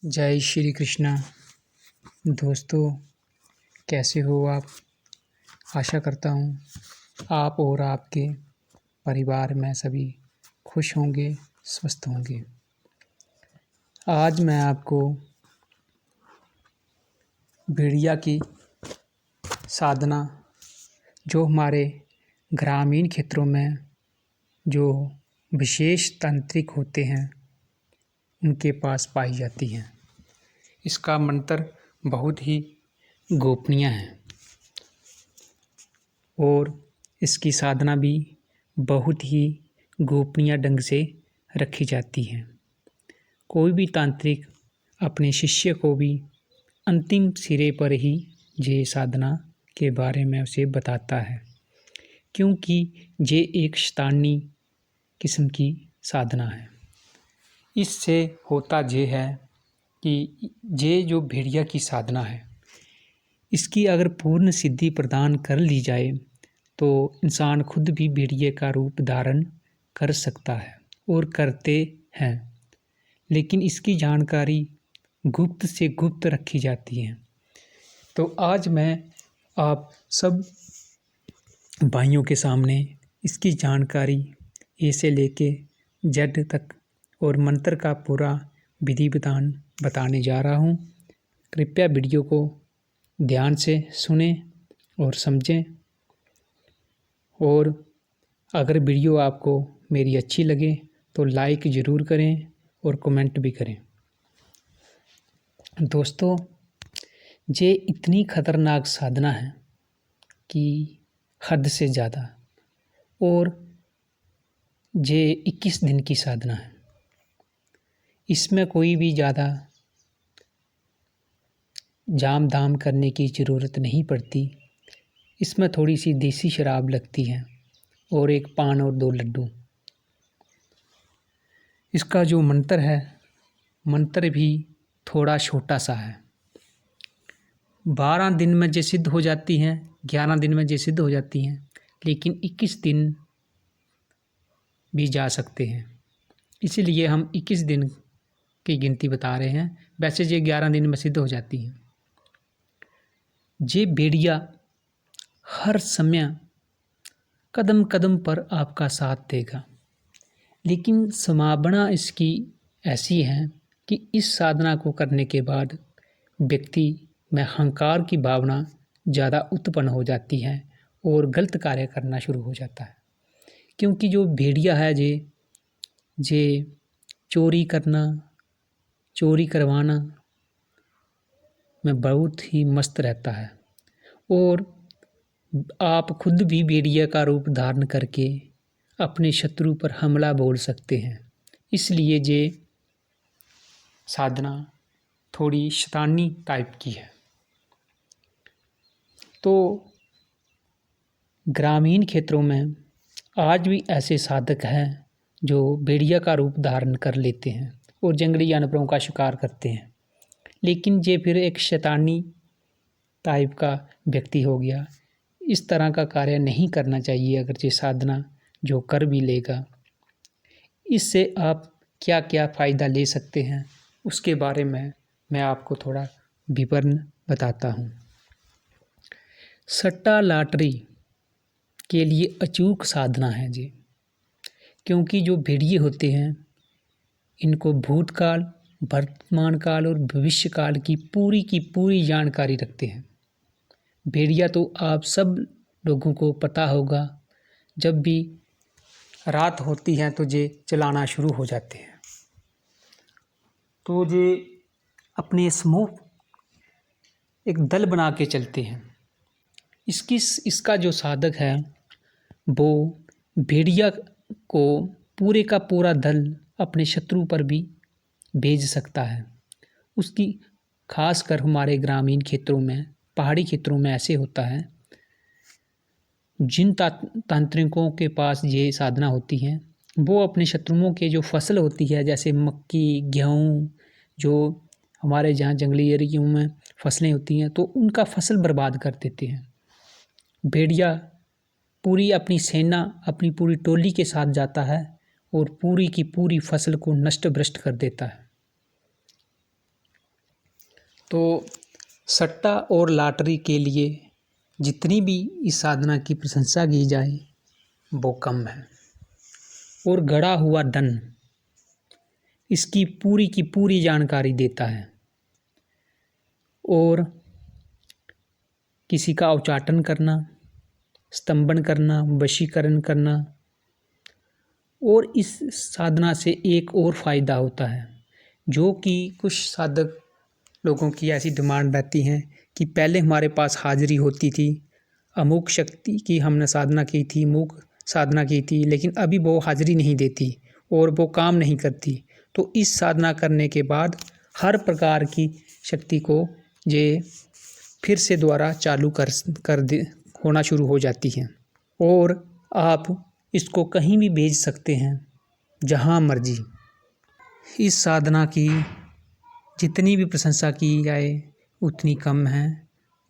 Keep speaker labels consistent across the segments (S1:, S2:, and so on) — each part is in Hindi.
S1: जय श्री कृष्णा। दोस्तों, कैसे हो आप? आशा करता हूँ आप और आपके परिवार में सभी खुश होंगे, स्वस्थ होंगे। आज मैं आपको भेड़िया की साधना, जो हमारे ग्रामीण क्षेत्रों में जो विशेष तांत्रिक होते हैं उनके पास पाई जाती हैं। इसका मंत्र बहुत ही गोपनीय है और इसकी साधना भी बहुत ही गोपनीय ढंग से रखी जाती है। कोई भी तांत्रिक अपने शिष्य को भी अंतिम सिरे पर ही ये साधना के बारे में उसे बताता है, क्योंकि ये एक शैतानी किस्म की साधना है। इससे होता ये है कि ये जो भेड़िया की साधना है, इसकी अगर पूर्ण सिद्धि प्रदान कर ली जाए तो इंसान खुद भी भेड़िए का रूप धारण कर सकता है और करते हैं, लेकिन इसकी जानकारी गुप्त से गुप्त रखी जाती है। तो आज मैं आप सब भाइयों के सामने इसकी जानकारी ए से लेके जेड तक और मंत्र का पूरा विधि विधान बताने जा रहा हूँ। कृपया वीडियो को ध्यान से सुने और समझें, और अगर वीडियो आपको मेरी अच्छी लगे तो लाइक ज़रूर करें और कमेंट भी करें। दोस्तों, ये इतनी खतरनाक साधना है कि हद से ज़्यादा, और ये 21 दिन की साधना है। इसमें कोई भी ज़्यादा जाम धाम करने की ज़रूरत नहीं पड़ती। इसमें थोड़ी सी देसी शराब लगती है और एक पान और 2 लड्डू। इसका जो मंत्र है, मंत्र भी थोड़ा छोटा सा है। 12 दिन में ये सिद्ध हो जाती हैं, 11 दिन में ये सिद्ध हो जाती हैं, लेकिन 21 दिन भी जा सकते हैं। इसीलिए हम 21 दिन की गिनती बता रहे हैं। वैसे ये 11 दिन में सिद्ध हो जाती हैं। ये भेड़िया हर समय कदम कदम पर आपका साथ देगा, लेकिन संभावना इसकी ऐसी है कि इस साधना को करने के बाद व्यक्ति में अहंकार की भावना ज़्यादा उत्पन्न हो जाती है और गलत कार्य करना शुरू हो जाता है। क्योंकि जो भेड़िया है ये चोरी करना, चोरी करवाना में बहुत ही मस्त रहता है, और आप खुद भी भेड़िया का रूप धारण करके अपने शत्रु पर हमला बोल सकते हैं। इसलिए ये साधना थोड़ी शैतानी टाइप की है। तो ग्रामीण क्षेत्रों में आज भी ऐसे साधक हैं जो भेड़िया का रूप धारण कर लेते हैं और जंगली जानवरों का शिकार करते हैं, लेकिन ये फिर एक शैतानी टाइप का व्यक्ति हो गया। इस तरह का कार्य नहीं करना चाहिए। अगर ये साधना जो कर भी लेगा, इससे आप क्या क्या फ़ायदा ले सकते हैं उसके बारे में मैं आपको थोड़ा विवरण बताता हूँ। सट्टा लॉटरी के लिए अचूक साधना है जी, क्योंकि जो भेड़िए होते हैं इनको भूतकाल, वर्तमान काल और भविष्य काल की पूरी जानकारी रखते हैं। भेड़िया तो आप सब लोगों को पता होगा, जब भी रात होती है तो ये चलाना शुरू हो जाते हैं। तो ये अपने समूह एक दल बना के चलते हैं। इसका जो साधक है वो भेड़िया को पूरे का पूरा दल अपने शत्रु पर भी भेज सकता है। उसकी खासकर हमारे ग्रामीण क्षेत्रों में, पहाड़ी क्षेत्रों में ऐसे होता है। जिन तांत्रिकों के पास ये साधना होती है, वो अपने शत्रुओं के जो फसल होती है, जैसे मक्की, गेहूँ, जो हमारे जहाँ जंगली एरियों में फसलें होती हैं, तो उनका फसल बर्बाद कर देते हैं। भेड़िया पूरी अपनी सेना, अपनी पूरी टोली के साथ जाता है और पूरी की पूरी फसल को नष्ट भ्रष्ट कर देता है। तो सट्टा और लॉटरी के लिए जितनी भी इस साधना की प्रशंसा की जाए वो कम है। और गड़ा हुआ धन इसकी पूरी की पूरी जानकारी देता है और किसी का उच्चाटन करना, स्तंभन करना, वशीकरण करना। और इस साधना से एक और फ़ायदा होता है, जो कि कुछ साधक लोगों की ऐसी डिमांड रहती है कि पहले हमारे पास हाजिरी होती थी, अमुक शक्ति की हमने साधना की थी, अमुक साधना की थी, लेकिन अभी वो हाजिरी नहीं देती और वो काम नहीं करती। तो इस साधना करने के बाद हर प्रकार की शक्ति को ये फिर से दोबारा चालू कर दे होना शुरू हो जाती है और आप इसको कहीं भी भेज सकते हैं, जहाँ मर्जी। इस साधना की जितनी भी प्रशंसा की जाए उतनी कम है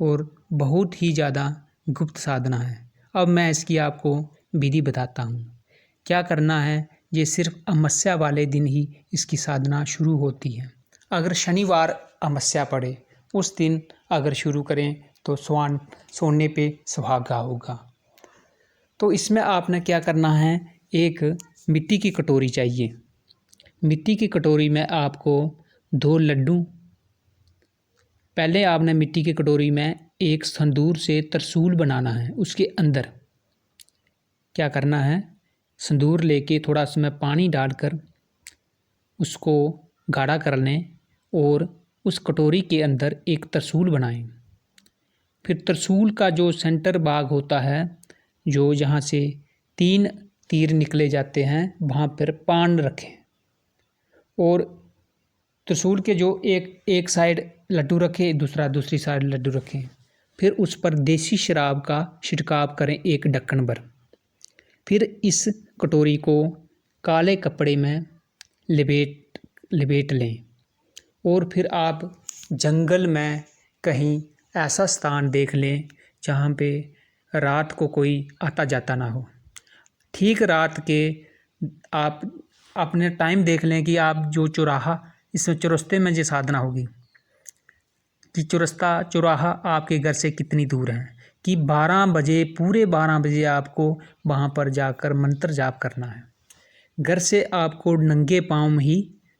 S1: और बहुत ही ज़्यादा गुप्त साधना है। अब मैं इसकी आपको विधि बताता हूँ। क्या करना है, ये सिर्फ अमावस्या वाले दिन ही इसकी साधना शुरू होती है। अगर शनिवार अमावस्या पड़े उस दिन अगर शुरू करें तो सोने पे सुहागा होगा। तो इसमें आपने क्या करना है, एक मिट्टी की कटोरी चाहिए। मिट्टी की कटोरी में आपको 2 लड्डू, पहले आपने मिट्टी की कटोरी में एक संदूर से त्रिशूल बनाना है। उसके अंदर क्या करना है, संदूर लेके थोड़ा उसमें पानी डालकर उसको गाढ़ा कर लें और उस कटोरी के अंदर एक त्रिशूल बनाएं। फिर त्रिशूल का जो सेंटर भाग होता है, जो जहाँ से 3 तीर निकले जाते हैं, वहाँ पर पान रखें और त्रिशूल के जो एक साइड लड्डू रखें, दूसरी साइड लड्डू रखें। फिर उस पर देसी शराब का छिड़काव करें एक ढक्कन भर। फिर इस कटोरी को काले कपड़े में लिपेट लें और फिर आप जंगल में कहीं ऐसा स्थान देख लें जहाँ पे रात को कोई आता जाता ना हो। ठीक रात के आप अपने टाइम देख लें कि आप जो चौराहा, इस चौरस्ते में जो साधना होगी कि चौराहा आपके घर से कितनी दूर है, कि 12 बजे, पूरे 12 बजे आपको वहाँ पर जाकर मंत्र जाप करना है। घर से आपको नंगे पाँव ही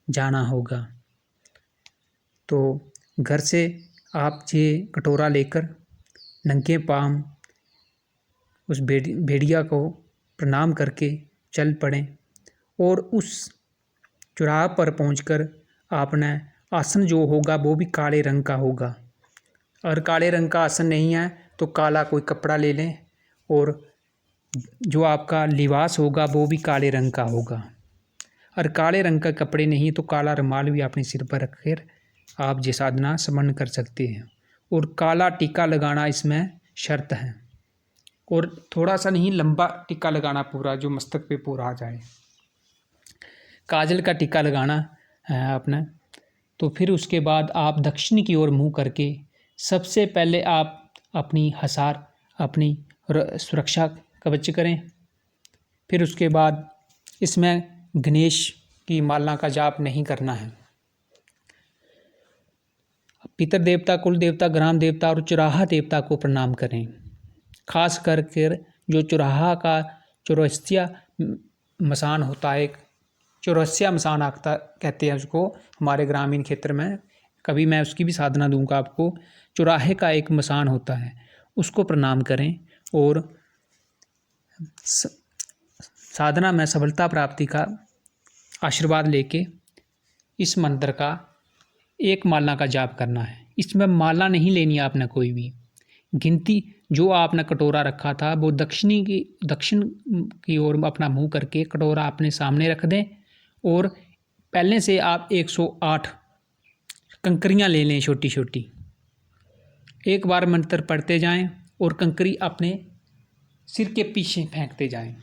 S1: जाना होगा। तो घर से आप ये कटोरा लेकर नंगे पाँव उस भेड़िया को प्रणाम करके चल पड़ें और उस चौराहा पर पहुंचकर आपने आसन जो होगा वो भी काले रंग का होगा। और काले रंग का आसन नहीं है तो काला कोई कपड़ा ले लें और जो आपका लिबास होगा वो भी काले रंग का होगा। और काले रंग का कपड़े नहीं तो काला रुमाल भी अपने सिर पर रखकर आप ये साधना समन कर सकते हैं। और काला टीका लगाना इसमें शर्त है और थोड़ा सा नहीं, लंबा टीका लगाना पूरा, जो मस्तक पे पूरा आ जाए। काजल का टीका लगाना है आपने। तो फिर उसके बाद आप दक्षिण की ओर मुंह करके सबसे पहले आप अपनी हसार, अपनी सुरक्षा कवच करें। फिर उसके बाद इसमें गणेश की माला का जाप नहीं करना है। पितर देवता, कुल देवता, ग्राम देवता और चौराहा देवता को प्रणाम करें। खास करके जो चौराहा का चौरसिया मसान होता है, एक चौरसिया मसान आखता कहते हैं उसको हमारे ग्रामीण क्षेत्र में। कभी मैं उसकी भी साधना दूंगा आपको। चौराहे का एक मसान होता है, उसको प्रणाम करें और साधना में सफलता प्राप्ति का आशीर्वाद लेके इस मंत्र का एक माला का जाप करना है। इसमें माला नहीं लेनी आपने कोई भी। गिनती जो आपने कटोरा रखा था वो दक्षिण की ओर अपना मुंह करके कटोरा अपने सामने रख दें और पहले से आप 108 कंकरियां ले लें छोटी छोटी। एक बार मंत्र पढ़ते जाएं और कंकरी अपने सिर के पीछे फेंकते जाएं।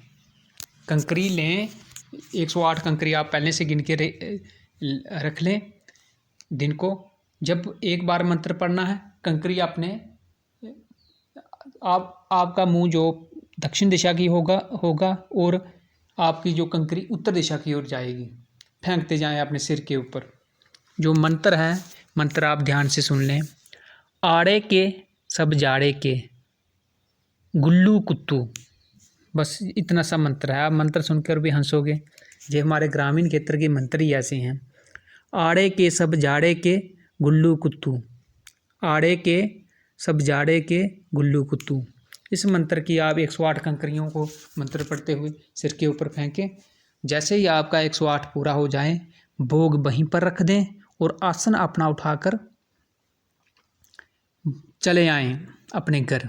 S1: कंकरी लें, 108 कंकरी आप पहले से गिन के रख लें दिन को। जब एक बार मंत्र पढ़ना है, कंकरी अपने आपका मुंह जो दक्षिण दिशा की होगा और आपकी जो कंकरी उत्तर दिशा की ओर जाएगी। फेंकते जाएं अपने सिर के ऊपर। जो मंत्र है मंत्र आप ध्यान से सुन लें। आड़े के सब जाड़े के गुल्लू कुत्तू, बस इतना सा मंत्र है। आप मंत्र सुनकर भी हंसोगे। ये हमारे ग्रामीण क्षेत्र के मंत्र ही ऐसे हैं। आड़े के सब जाड़े के गुल्लू कुत्तू, आड़े के सब जाड़े के गुल्लू कुत्तू। इस मंत्र की आप 108 कंकरियों को मंत्र पढ़ते हुए सिर के ऊपर फेंकें। जैसे ही आपका 108 पूरा हो जाए, भोग वहीं पर रख दें और आसन अपना उठाकर चले आएं अपने घर।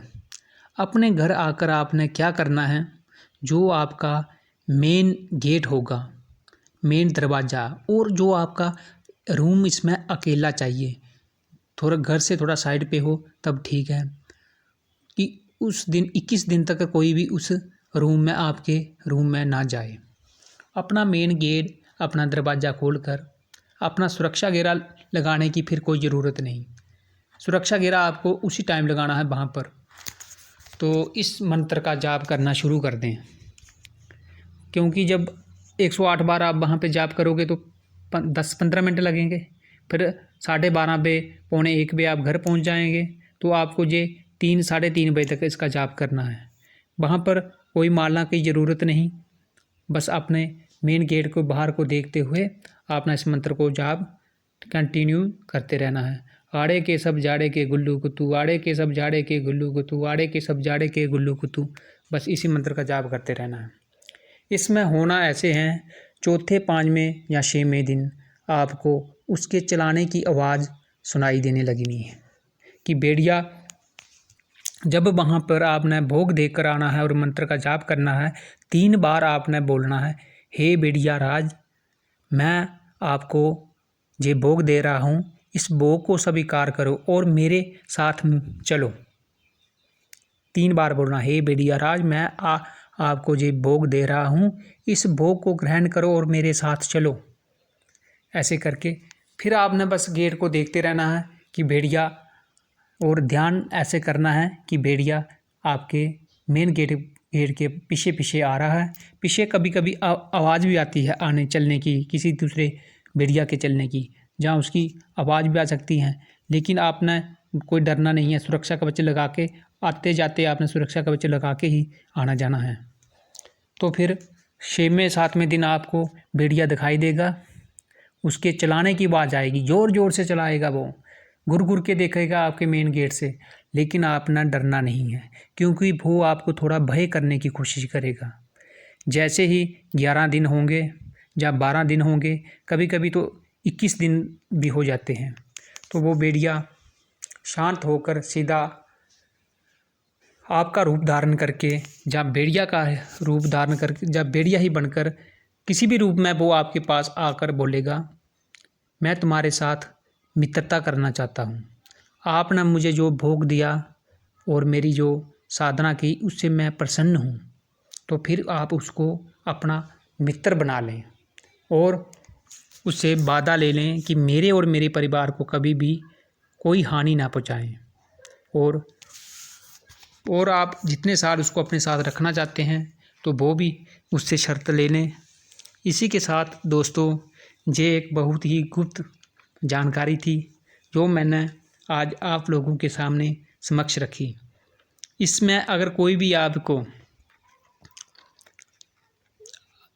S1: अपने घर आकर आपने क्या करना है, जो आपका मेन गेट होगा, मेन दरवाज़ा, और जो आपका रूम इसमें अकेला चाहिए, थोड़ा घर से थोड़ा साइड पे हो तब ठीक है, कि उस दिन 21 दिन तक कोई भी उस रूम में, आपके रूम में ना जाए। अपना मेन गेट, अपना दरवाज़ा खोलकर अपना सुरक्षा घेरा लगाने की फिर कोई ज़रूरत नहीं। सुरक्षा घेरा आपको उसी टाइम लगाना है वहाँ पर। तो इस मंत्र का जाप करना शुरू कर दें, क्योंकि जब 108 बार आप वहाँ पे जाप करोगे तो 10-15 मिनट लगेंगे, फिर 12:30 पे, 1:45 पे आप घर पहुँच जाएंगे। तो आपको ये 3-3:30 बजे तक इसका जाप करना है। वहाँ पर कोई माला की ज़रूरत नहीं, बस अपने मेन गेट को बाहर को देखते हुए आपने इस मंत्र को जाप कंटिन्यू करते रहना है। आड़े के सब जाड़े के गुल्लू कुत्तू, आड़े के सब जाड़े के गुल्लू कुत्तू, आड़े के सब जाड़े के गुल्लू कुत्तू, बस इसी मंत्र का जाप करते रहना है। इसमें होना ऐसे हैं, चौथे, 5वें या 6वें दिन आपको उसके चलाने की आवाज़ सुनाई देने लगनी है कि भेड़िया, जब वहाँ पर आपने भोग देकर आना है और मंत्र का जाप करना है, 3 बार आपने बोलना है, हे भेड़िया राज, मैं आपको ये भोग दे रहा हूँ, इस भोग को स्वीकार करो और मेरे साथ चलो। 3 बार बोलना, हे भेड़िया राज, मैं आपको ये भोग दे रहा हूँ, इस भोग को ग्रहण करो और मेरे साथ चलो। ऐसे करके फिर आपने बस गेट को देखते रहना है कि भेड़िया, और ध्यान ऐसे करना है कि भेड़िया आपके मेन गेट के पीछे पीछे आ रहा है। पीछे कभी कभी आवाज़ भी आती है आने चलने की, किसी दूसरे भेड़िया के चलने की, जहाँ उसकी आवाज़ भी आ सकती है, लेकिन आपने कोई डरना नहीं है। सुरक्षा कवच लगा के आते जाते आपने सुरक्षा कवच लगा के ही आना जाना है। तो फिर 6वें-7वें दिन आपको भेड़िया दिखाई देगा, उसके चलाने की आवाज़ आएगी, ज़ोर ज़ोर से चलाएगा, वो घुर घुर के देखेगा आपके मेन गेट से, लेकिन आपने डरना नहीं है, क्योंकि वो आपको थोड़ा भय करने की कोशिश करेगा। जैसे ही 11 दिन होंगे या 12 दिन होंगे, कभी कभी तो 21 दिन भी हो जाते हैं, तो वो भेड़िया शांत होकर सीधा आपका रूप धारण करके, जब भेड़िया का रूप धारण करके, जब भेड़िया ही बनकर किसी भी रूप में वो आपके पास आकर बोलेगा, मैं तुम्हारे साथ मित्रता करना चाहता हूँ, आपने मुझे जो भोग दिया और मेरी जो साधना की उससे मैं प्रसन्न हूँ। तो फिर आप उसको अपना मित्र बना लें और उससे वादा ले लें कि मेरे और मेरे परिवार को कभी भी कोई हानि ना पहुँचाएं। और आप जितने साल उसको अपने साथ रखना चाहते हैं तो वो भी उससे शर्त ले लें। इसी के साथ दोस्तों, ये एक बहुत ही गुप्त जानकारी थी जो मैंने आज आप लोगों के सामने समक्ष रखी। इसमें अगर कोई भी आपको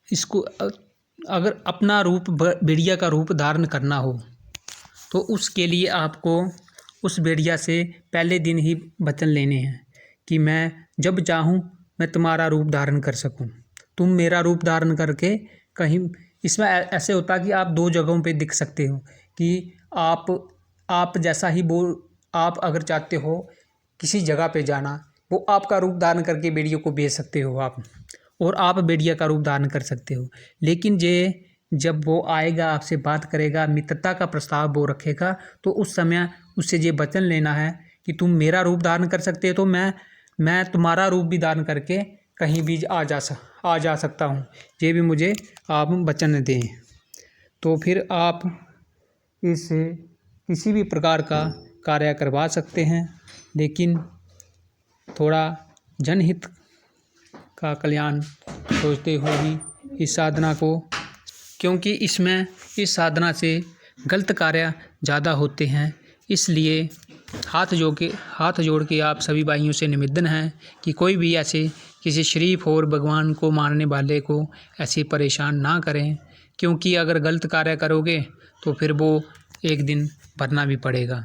S1: इसको अगर अपना रूप भेड़िया का रूप धारण करना हो तो उसके लिए आपको उस भेड़िया से पहले दिन ही वचन लेने हैं कि मैं जब चाहूँ मैं तुम्हारा रूप धारण कर सकूँ, तुम मेरा रूप धारण करके कहीं, इसमें ऐसे होता कि आप 2 जगहों पे दिख सकते हो कि आप जैसा ही आप अगर चाहते हो किसी जगह पे जाना, वो आपका रूप धारण करके भेड़िया को भेज सकते हो आप, और आप भेड़िया का रूप धारण कर सकते हो। लेकिन जब वो आएगा, आपसे बात करेगा, मित्रता का प्रस्ताव वो रखेगा, तो उस समय उससे ये वचन लेना है कि तुम मेरा रूप धारण कर सकते हो तो मैं तुम्हारा रूप भी धारण करके कहीं भी आ जा सकता हूँ, ये भी मुझे आप वचन दें। तो फिर आप इससे किसी भी प्रकार का कार्य करवा सकते हैं, लेकिन थोड़ा जनहित का कल्याण सोचते हुए ही इस साधना को, क्योंकि इस साधना से गलत कार्य ज़्यादा होते हैं। इसलिए हाथ जोड़ के आप सभी भाइयों से निवेदन है कि कोई भी ऐसे किसी शरीफ और भगवान को मानने वाले को ऐसे परेशान ना करें, क्योंकि अगर गलत कार्य करोगे तो फिर वो एक दिन भरना भी पड़ेगा।